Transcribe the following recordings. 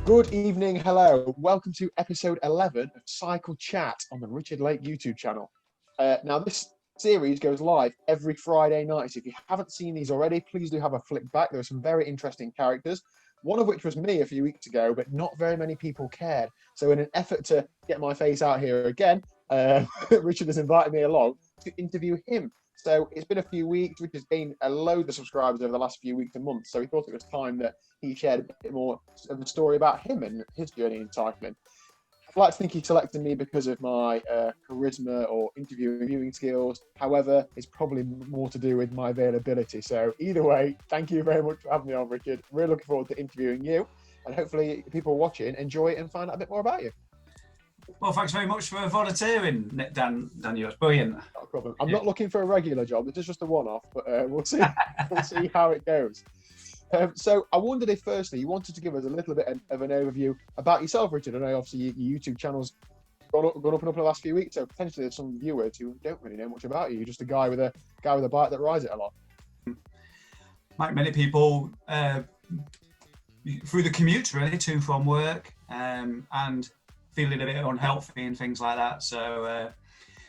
Good evening, hello. Welcome to episode 11 of Cycle Chat on the Richard Lake YouTube channel. Now, this series goes live every Friday night. So if you haven't seen these already, please do have a flick back. There are some very interesting characters, one of which was me a few weeks ago, but not very many people cared. So in an effort to get my face out here again, Richard has invited me along to interview him. So it's been a few weeks. Richard's gained a load of subscribers over the last few weeks and months. So he thought it was time that he shared a bit more of the story about him and his journey in cycling. I'd like to think he selected me because of my charisma or interviewing skills. However, it's probably more to do with my availability. So either way, thank you very much for having me on, Richard. Really looking forward to interviewing you. And hopefully people watching enjoy it and find out a bit more about you. Well, thanks very much for volunteering, Daniel. It's brilliant. Not a problem. I'm not looking for a regular job. This is just a one-off, but we'll see. We'll see how it goes. So I wondered if, firstly, you wanted to give us a little bit of an overview about yourself, Richard. I know, obviously, your YouTube channel's gone up and up in the last few weeks, so potentially there's some viewers who don't really know much about you. You're just a guy with a bike that rides it a lot. Like many people, through the commute, really, to and from work, and feeling a bit unhealthy and things like that. So,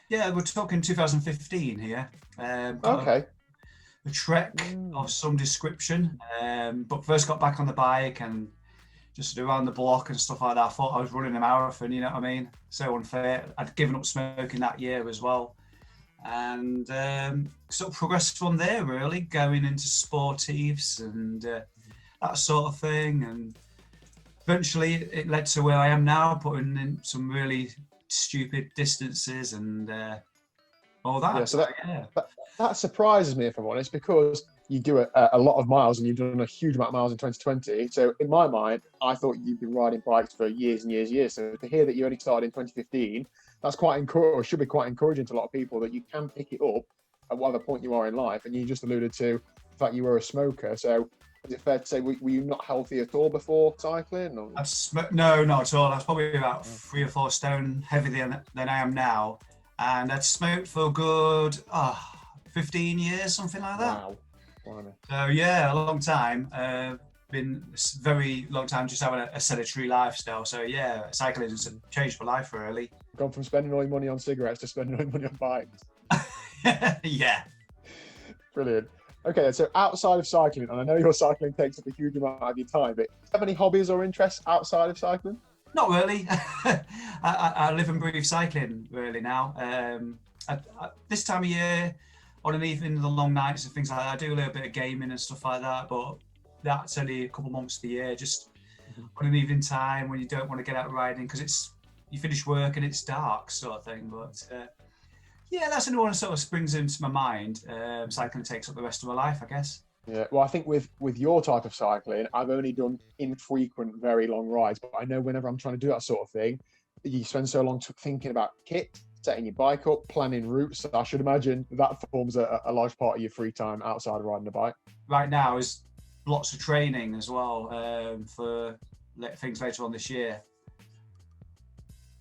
yeah, we're talking 2015 here. Okay. A trek of some description, but first got back on the bike and just around the block and stuff like that. I thought I was running a marathon, you know what I mean? So unfair. I'd given up smoking that year as well. And sort of progressed from there, really, going into sportives and that sort of thing. And eventually it led to where I am now, putting in some really stupid distances and all that. Yeah, so that surprises me, if I'm honest, because you do a lot of miles and you've done a huge amount of miles in 2020. So in my mind, I thought you've been riding bikes for years and years and years. So to hear that you only started in 2015, that's quite encouraging, or should be quite encouraging to a lot of people, that you can pick it up at whatever point you are in life. And you just alluded to the fact you were a smoker. So is it fair to say, were you not healthy at all before cycling? Or? No, not at all. I was probably about 3 or 4 stone heavier than I am now. And I'd smoked for a good 15 years, something like that. Wow. So yeah, a long time. Been a very long time just having a sedentary lifestyle. So yeah, cycling has changed my life, really. Gone from spending all your money on cigarettes to spending all your money on bikes. Yeah. Brilliant. Okay, so outside of cycling, and I know your cycling takes up a huge amount of your time, but do you have any hobbies or interests outside of cycling? Not really. I live and breathe cycling, really, now. This time of year, on an evening, the long nights and things like that, I do a little bit of gaming and stuff like that, but that's only a couple months of the year, just on an evening time when you don't want to get out riding because you finish work and it's dark, sort of thing. But yeah, that's another one that sort of springs into my mind. Cycling takes up the rest of my life, I guess. Yeah, well, I think with your type of cycling, I've only done infrequent, very long rides, but I know whenever I'm trying to do that sort of thing, you spend so long thinking about kit, setting your bike up, planning routes. So I should imagine that forms a large part of your free time outside of riding a bike. Right now is lots of training as well for things later on this year.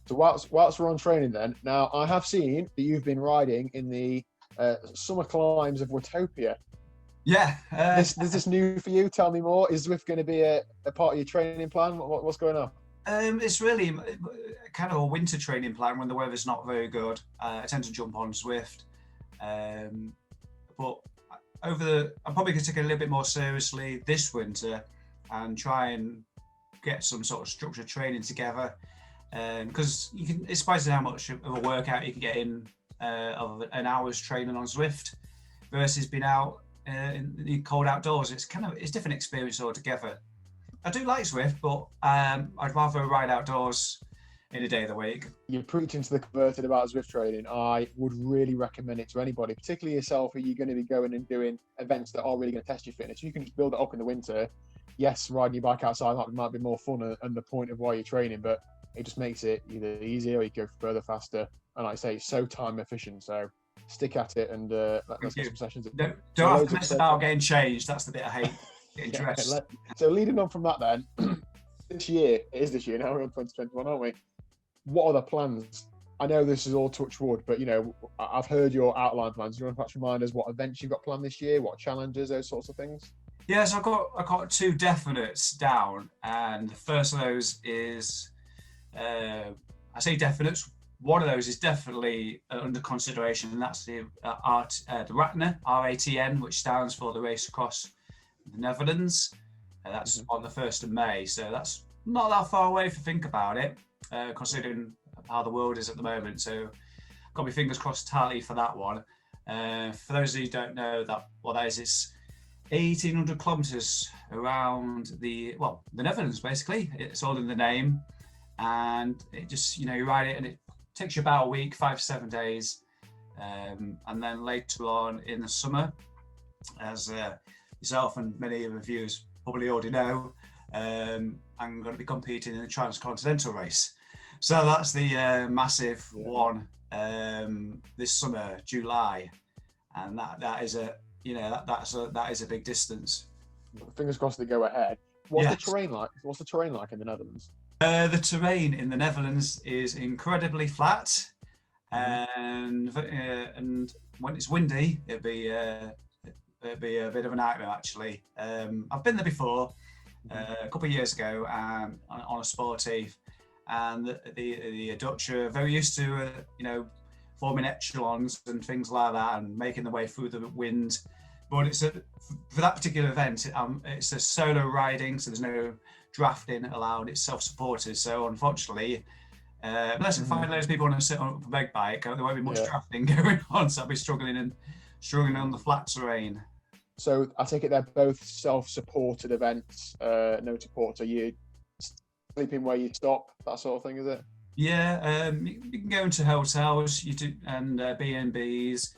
So whilst we're on training then, now I have seen that you've been riding in the summer climbs of Watopia. Yeah. Is this new for you? Tell me more. Is Zwift going to be a part of your training plan? What's going on? It's really kind of a winter training plan when the weather's not very good. I tend to jump on Zwift. But I'm probably going to take it a little bit more seriously this winter and try and get some sort of structured training together. Because it's surprising how much of a workout you can get in of an hour's training on Zwift versus being out in the cold outdoors. It's different experience altogether. I do like Zwift, but I'd rather ride outdoors any day of the week. You're preaching to the converted about Zwift training. I would really recommend it to anybody, particularly yourself, who you're going to be going and doing events that are really going to test your fitness. You can just build it up in the winter. Yes, riding your bike outside might be more fun and the point of why you're training, but it just makes it either easier or you go further faster. And like I say, it's so time efficient. So stick at it and let's get some sessions. Don't have to mess about getting changed. That's the bit I hate. Getting dressed. So leading on from that then, this year now, we're on 2021, aren't we? What are the plans? I know this is all touch wood, but I've heard your outline plans. Do you want to perhaps remind us what events you've got planned this year, what challenges, those sorts of things? Yeah, so I've got two definites down, and the first of those is I say definites. One of those is definitely under consideration, and that's the Ratner, RATN, which stands for the race across the Netherlands. That's on the 1st of May, so that's not that far away if you think about it, considering how the world is at the moment. So, got my fingers crossed tightly for that one. For those of you who don't know what that is, it's 1,800 kilometers around the Netherlands, basically. It's all in the name, and it just, you ride it, and it takes you about a week, 5 to 7 days, and then later on in the summer, as yourself and many of the viewers probably already know, I'm going to be competing in the transcontinental race. So that's the massive one this summer, July, and that is a big distance. Fingers crossed they go ahead. What's the terrain like? What's the terrain like in the Netherlands? The terrain in the Netherlands is incredibly flat, and when it's windy, it'd be a bit of a nightmare actually. I've been there before a couple of years ago on a sportive, and the Dutch are very used to forming echelons and things like that, and making their way through the wind. But for that particular event, it's a solo riding, so there's no drafting allowed. It's self-supported, so unfortunately, unless I find those people want to sit on a big bike, there won't be much drafting going on. So I'll be struggling on the flat terrain. So I take it they're both self-supported events, no support. So you sleeping where you stop, that sort of thing, is it? Yeah, you can go into hotels, and B&Bs,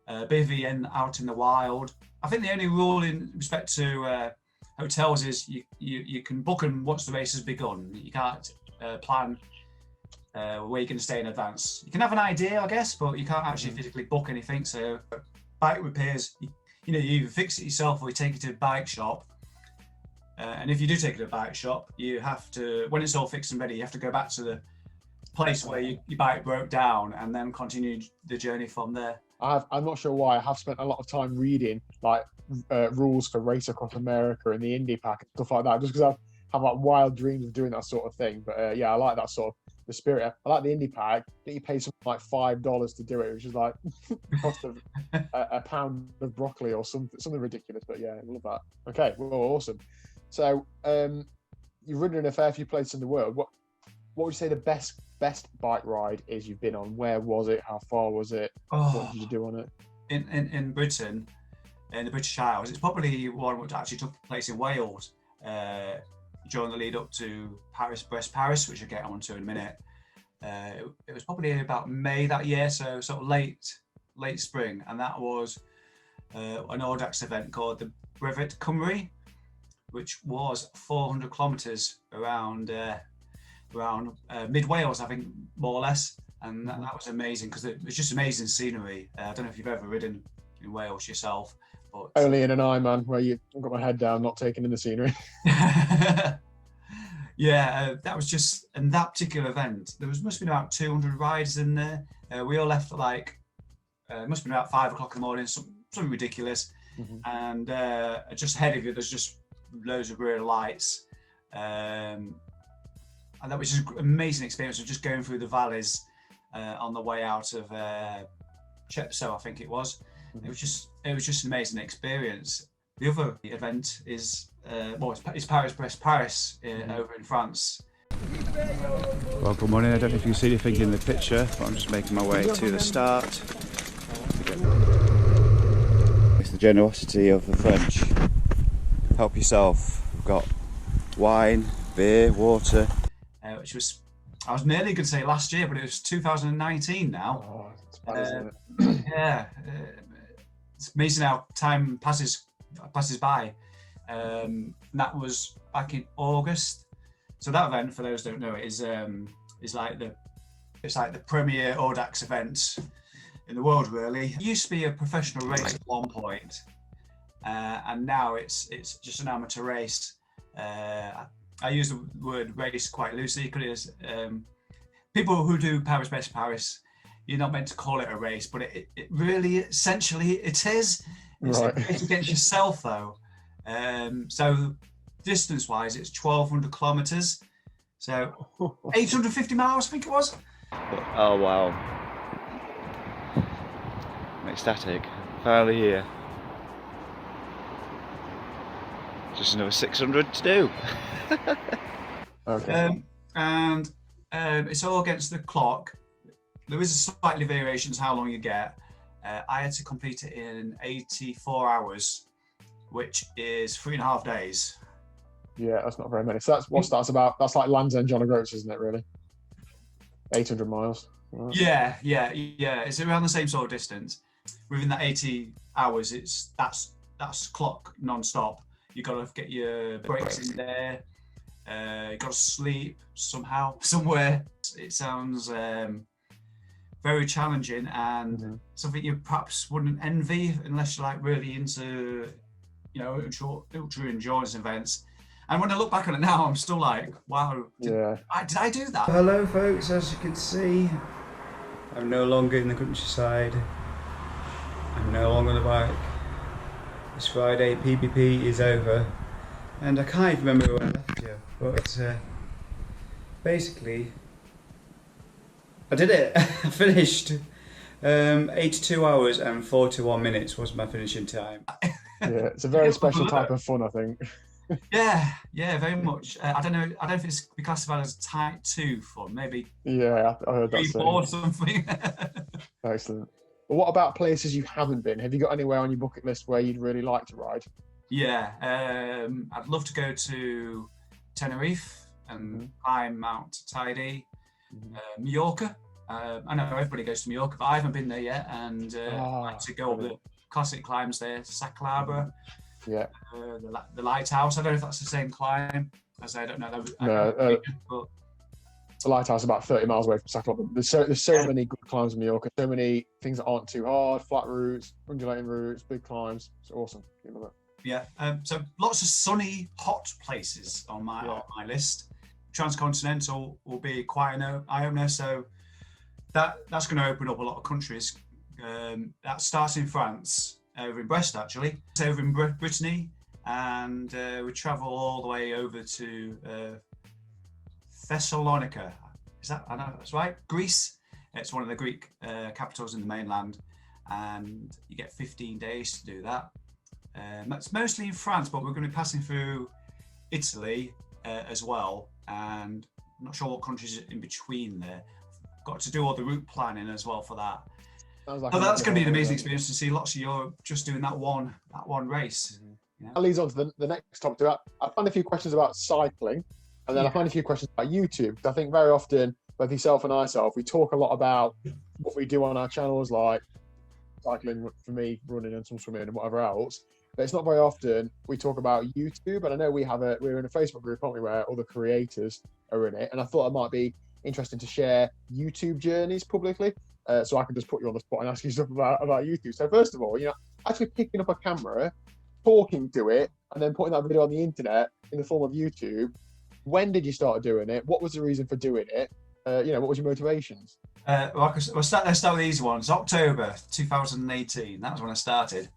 bivvying out in the wild. I think the only rule in respect to hotels is you can book them once the race has begun. You can't plan where you're going to stay in advance. You can have an idea, I guess, but you can't actually physically book anything. So bike repairs, you either fix it yourself or you take it to a bike shop. And if you do take it to a bike shop, you have to, when it's all fixed and ready, you have to go back to the place where your bike broke down and then continue the journey from there. I'm not sure why. I have spent a lot of time reading like rules for race across America and the Indy Pack and stuff like that, just because I have like wild dreams of doing that sort of thing. But yeah, I like that sort of the spirit. I like the Indy Pack. That you pay something like $5 to do it, which is like the cost of a pound of broccoli or something ridiculous. But yeah, I love that. Okay, well, awesome. So you've ridden in a fair few places in the world. What would you say the best bike ride is you've been on? Where was it? How far was it? What did you do on it? In Britain, in the British Isles, it's probably one which actually took place in Wales during the lead up to Paris, which I'll get onto in a minute. It was probably about May that year, so sort of late spring, and that was an audax event called the Brevet Cymru, which was 400 kilometres around mid Wales, I think, more or less, and that was amazing because it was just amazing scenery. I don't know if you've ever ridden in Wales yourself, but only in an Ironman where I've got my head down, not taking in the scenery. Yeah, that was just, and that particular event, must have been about 200 riders in there. We all left at it must have been about 5 o'clock in the morning, something ridiculous. And just ahead of you, there's just loads of rear lights. And that was just an amazing experience of just going through the valleys on the way out of Chepstow, I think it was. It was just an amazing experience. The other event is it's Paris over in France. Well, good morning. I don't know if you can see anything in the picture, but I'm just making my way to the start. It's the generosity of the French. Help yourself. We've got wine, beer, water. Which was, I was nearly going to say last year, but it was 2019 now. Oh, it's bad, isn't it? Yeah, it's amazing how time passes by. That was back in August. So that event, for those who don't know, is like the premier audax event in the world, really. It used to be a professional race at one point, and now it's just an amateur race. I use the word race quite loosely because people who do Paris, you're not meant to call it a race, but it really, essentially, it is. It's Right. a race against yourself, though. So distance-wise, it's 1,200 kilometers. So 850 miles, I think it was. Oh wow. I'm ecstatic. Finally here. Just another 600 to do. Okay. And it's all against the clock. There is a slightly variations how long you get. I had to complete it in 84 hours, which is 3.5 days. Yeah, that's not very many. So that's about. That's like Land's End John O'Groats, isn't it? Really, 800 miles. Right. Yeah. It's around the same sort of distance. Within that 80 hours, that's clock non-stop. You got to get your breaks in there. You got to sleep somehow, somewhere. It sounds very challenging and something you perhaps wouldn't envy unless you're like really into, ultra endurance events. And when I look back on it now, I'm still like, wow, did I do that? Hello folks, as you can see, I'm no longer in the countryside. I'm no longer on the bike. This Friday, PPP is over. And I can't even remember where I left you, but basically, I did it. I finished. 82 hours and 41 minutes was my finishing time. Yeah, it's a very special type of fun, I think. Yeah, very much. I don't know if it's be classified as type 2 fun, maybe. Yeah, I heard that. Or something. Excellent. But what about places you haven't been? Have you got anywhere on your bucket list where you'd really like to ride? Yeah, I'd love to go to Tenerife and climb Mount Tidy, Mallorca. I know everybody goes to Mallorca, but I haven't been there yet, and I'd like to go up the classic climbs there, Sacalabra, the Lighthouse. I don't know if that's the same climb, as I don't know. The Lighthouse is about 30 miles away from Sacalabra. There's so many good climbs in Mallorca, so many things that aren't too hard, flat routes, undulating routes, big climbs. It's awesome. You love it. Yeah, so lots of sunny, hot places on my list. Transcontinental will be quite an eye-opener, so that's going to open up a lot of countries. That starts in France, over in Brest actually. It's over in Brittany, and we travel all the way over to Thessalonica. I know that's right? Greece. It's one of the Greek capitals in the mainland, and you get 15 days to do that. That's mostly in France, but we're going to be passing through Italy as well, and I'm not sure what countries in between there. Got to do all the route planning as well for that. Like that's going to be an amazing experience to see lots of Europe just doing that one race. That leads on to the next topic. I find a few questions about cycling, and then I find a few questions about YouTube. I think very often, both yourself and myself, we talk a lot about what we do on our channels, like cycling for me, running and some swimming and whatever else. But it's not very often we talk about YouTube. And I know we're in a Facebook group, aren't we, where all the creators are in it. And I thought it might be interesting to share YouTube journeys publicly. So I can just put you on the spot and ask you stuff about YouTube. So first of all, actually picking up a camera, talking to it, and then putting that video on the internet in the form of YouTube. When did you start doing it? What was the reason for doing it? What was your motivations? Let's start with these ones. October 2018. That was when I started.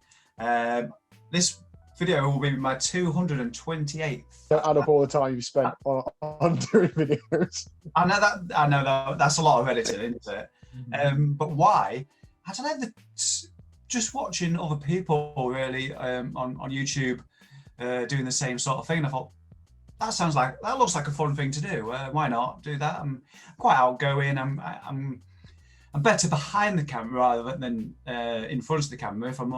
This video will be my 228th. Don't add up all the time you've spent on doing videos. I know that. That's a lot of editing, isn't it? But why? I don't know. Just watching other people really on YouTube doing the same sort of thing. I thought that looks like a fun thing to do. Why not do that? I'm quite outgoing. I'm better behind the camera rather than in front of the camera if I'm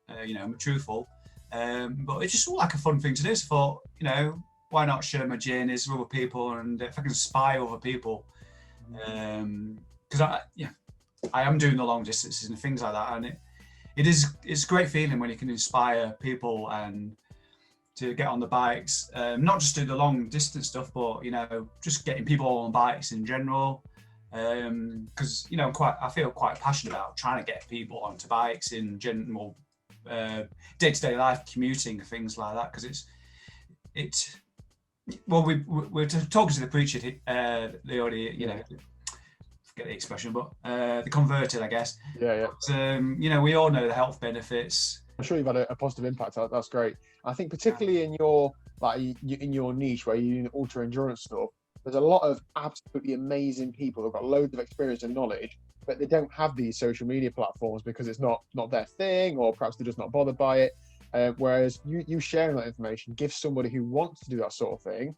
I'm truthful. But it just looked like a fun thing to do. So I thought, why not share my journeys with other people, and if I can inspire other people, because I am doing the long distances and things like that, and it's a great feeling when you can inspire people and to get on the bikes, not just do the long distance stuff, but just getting people on bikes in general. Because I feel quite passionate about trying to get people onto bikes in general, day-to-day life, commuting, things like that. Because we're talking to the preacher, they already forget the expression, but the converted, I guess. Yeah. But, you know, we all know the health benefits. I'm sure you've had a positive impact. That's great. I think particularly in your in your niche where you're doing ultra endurance stuff, there's a lot of absolutely amazing people who've got loads of experience and knowledge, but they don't have these social media platforms because it's not their thing, or perhaps they're just not bothered by it. Whereas you sharing that information gives somebody who wants to do that sort of thing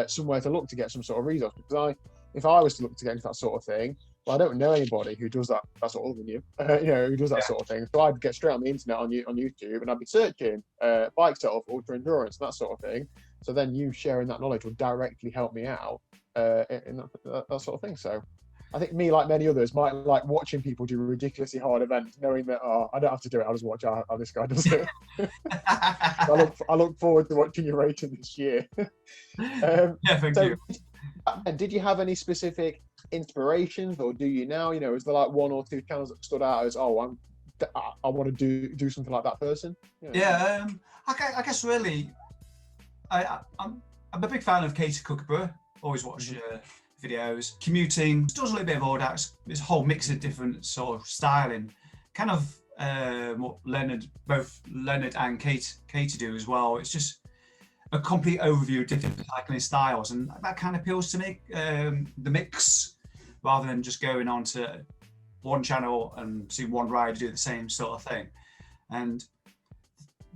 somewhere to look to get some sort of resource. Because if I was to look to get into that sort of thing, well, I don't know anybody who does that. That's all than you, who does that sort of thing. So I'd get straight on the internet on YouTube, and I'd be searching bike setup, ultra endurance, that sort of thing. So then you sharing that knowledge will directly help me out in that sort of thing. So I think me, like many others, might like watching people do ridiculously hard events, knowing that I don't have to do it. I'll just watch how this guy does it. I look forward to watching your rating this year. Thank you. And did you have any specific inspirations, or do you now? Is there like one or two channels that stood out as, I want to do something like that person? I guess really, I'm a big fan of Katie Kookaburra. Always watch videos. Commuting, does a little bit of audax. It's a whole mix of different sort of styling, kind of what both Leonard and Katie do as well. It's just a complete overview of different cycling styles, and that kind of appeals to me, the mix, rather than just going on to one channel and seeing one rider do the same sort of thing. And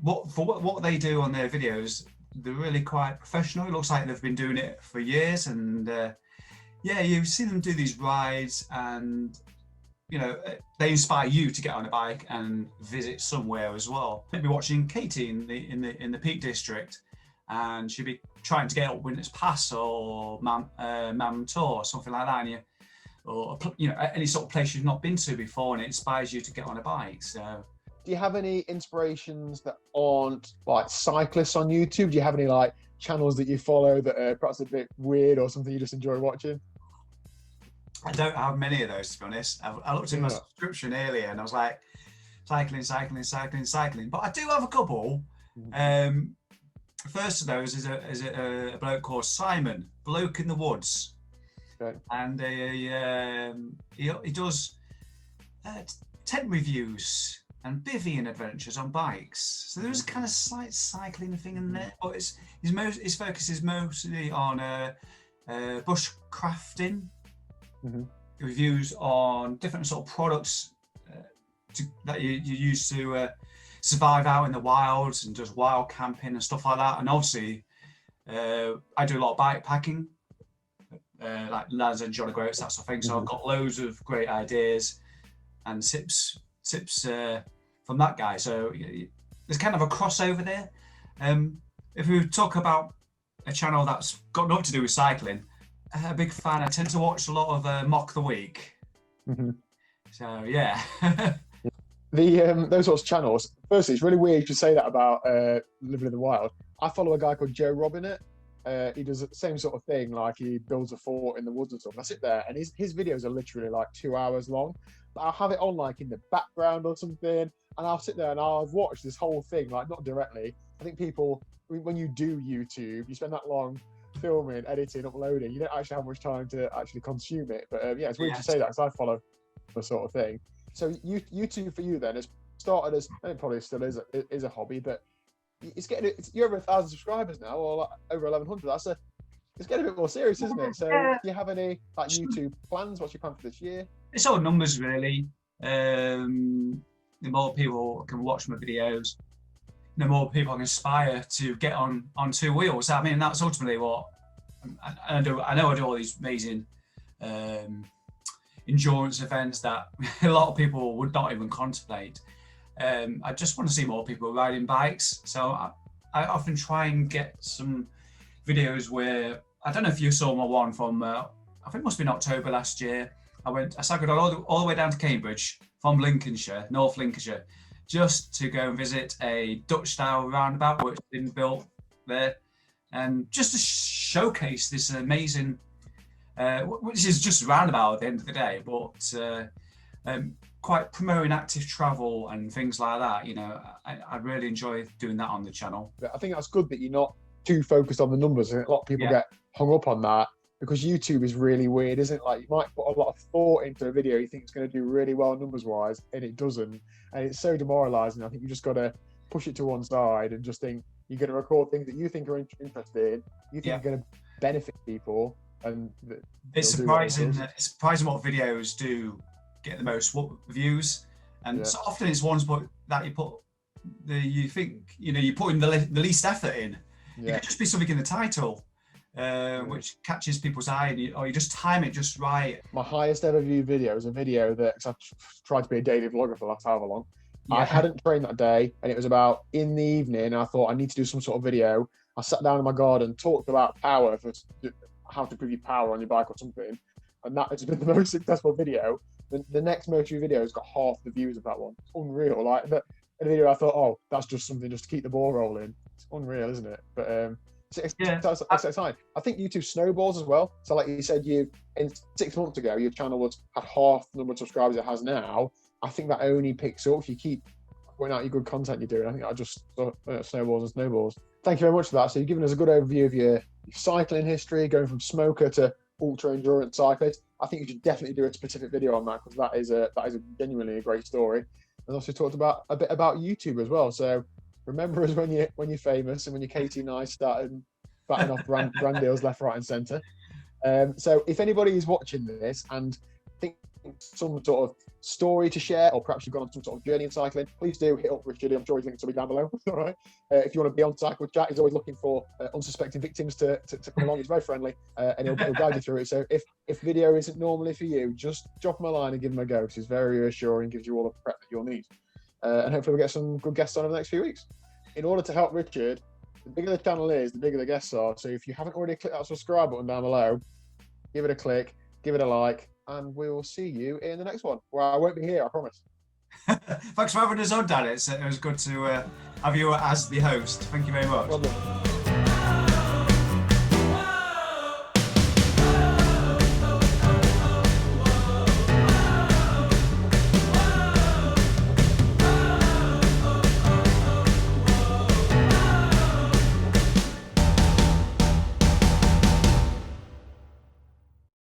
what they do on their videos, they're really quite professional. It looks like they've been doing it for years, and you see them do these rides, and they inspire you to get on a bike and visit somewhere as well. Maybe watching Katie in the Peak District, and she'd be trying to get up Winners Pass or Mam Tor or something like that, or any sort of place you've not been to before, and it inspires you to get on a bike. So, do you have any inspirations that aren't like cyclists on YouTube? Do you have any like channels that you follow that are perhaps a bit weird, or something you just enjoy watching? I don't have many of those, to be honest. I looked in my subscription earlier, and I was like, cycling. But I do have a couple. First of those is a bloke called Simon, Bloke in the Woods, and he does tent reviews and bivvying adventures on bikes. So there's a kind of slight cycling thing in there, but his focus is mostly on bushcrafting, reviews on different sort of products that you use to survive out in the wilds, and just wild camping and stuff like that. And obviously, I do a lot of bikepacking, like lads and John O'Groats, that sort of thing. So I've got loads of great ideas and tips from that guy. So there's kind of a crossover there. If we talk about a channel that's got nothing to do with cycling, a big fan. I tend to watch a lot of Mock the Week. So yeah. Those sorts of channels. Firstly, it's really weird you should say that about living in the wild. I follow a guy called Joe Robinett. He does the same sort of thing, like he builds a fort in the woods and stuff. And I sit there, and his videos are literally like 2 hours long. But I'll have it on like in the background or something, and I'll sit there and I'll watch this whole thing, like not directly. I think people, when you do YouTube, you spend that long filming, editing, uploading. You don't actually have much time to actually consume it. But it's weird to say that, because I follow the sort of thing. So YouTube for you then has started as, and it probably still is a hobby, but you're over 1,000 subscribers now, or like over 1,100. It's getting a bit more serious, isn't it? So do you have any like YouTube plans? What's your plan for this year? It's all numbers, really. The more people can watch my videos, the more people can aspire to get on two wheels. I mean, that's ultimately what I do. I know I do all these amazing endurance events that a lot of people would not even contemplate. I just want to see more people riding bikes. So I often try and get some videos where, I don't know if you saw my one from, I think it must have been October last year. I cycled all the way down to Cambridge from Lincolnshire, North Lincolnshire, just to go and visit a Dutch style roundabout which has been built there. And just to showcase this amazing, which is just a roundabout at the end of the day, but quite promoting active travel and things like that. I really enjoy doing that on the channel. I think that's good that you're not too focused on the numbers. A lot of people get hung up on that, because YouTube is really weird, isn't it? Like, you might put a lot of thought into a video you think it's going to do really well numbers wise, and it doesn't, and it's so demoralizing. I think you just got to push it to one side and just think you're going to record things that you think are interested in, you think are going to benefit people, and it's surprising. It's surprising what videos do get the most views, and so often it's ones that you put you think you put in the least effort in. It could just be something in the title, which catches people's eye, and you just time it just right. My highest ever viewed video is a video that, because I've tried to be a daily vlogger for the last however long. I hadn't trained that day, and it was about in the evening, and I thought I need to do some sort of video. I sat down in my garden, talked about power, for how to prove your power on your bike or something, and that has been the most successful video. The next most viewed video has got half the views of that one. It's unreal. Like, in the video I thought, oh, that's just something just to keep the ball rolling. It's unreal, isn't it? But it's exciting. I think YouTube snowballs as well. So like you said, in 6 months ago, your channel had half the number of subscribers it has now. I think that only picks up if you keep putting out your good content you're doing. I think that just snowballs and snowballs. Thank you very much for that. So you've given us a good overview of your cycling history, going from smoker to ultra endurance cyclist. I think you should definitely do a specific video on that, because that is a genuinely a great story. And also talked about a bit about YouTube as well. So remember us when you're famous and when you're Katie and I starting batting off brand deals left, right, and centre. So if anybody is watching this and think some sort of story to share, or perhaps you've gone on some sort of journey in cycling, please do hit up Richard. I'm sure he's linked to me down below. All right. If you want to be on Cycle Chat, he's always looking for unsuspecting victims to come along. He's very friendly, and he'll guide you through it. So if video isn't normally for you, just drop him a line and give him a go, because he's very reassuring, gives you all the prep that you'll need. And hopefully we'll get some good guests on in the next few weeks. In order to help Richard, the bigger the channel is, the bigger the guests are. So if you haven't already clicked that subscribe button down below, give it a click, give it a like, and we will see you in the next one, where I won't be here, I promise. Thanks for having us on, Dan. It was good to have you as the host. Thank you very much. Well done.